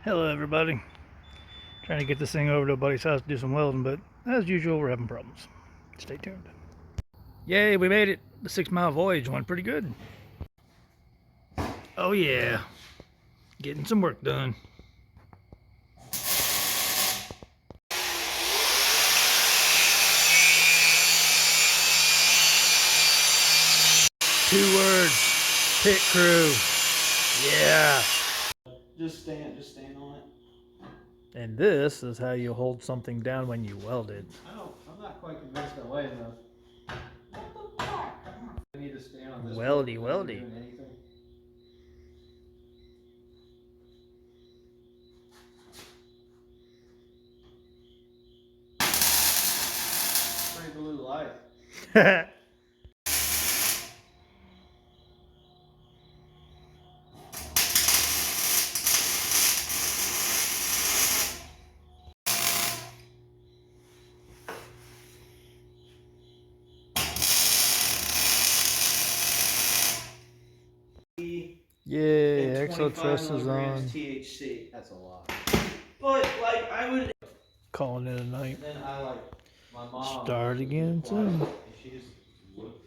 Hello everybody. Trying to get this thing over to a buddy's house to do some welding, but as usual we're having problems. Stay tuned. Yay, we made it. The 6 mile voyage went pretty good. Oh yeah. Getting some work done. Two words. Pit crew. Yeah. Just stand on it. And this is how you hold something down when you weld it. I'm not quite convinced I weigh enough. I need to stand on this. Weldy, weldy. Doing anything. Pretty blue light. Yeah, exo truss is on. THC. That's a lot. But like I would. Calling it a night. Then I like my mom. Start again soon. She just looked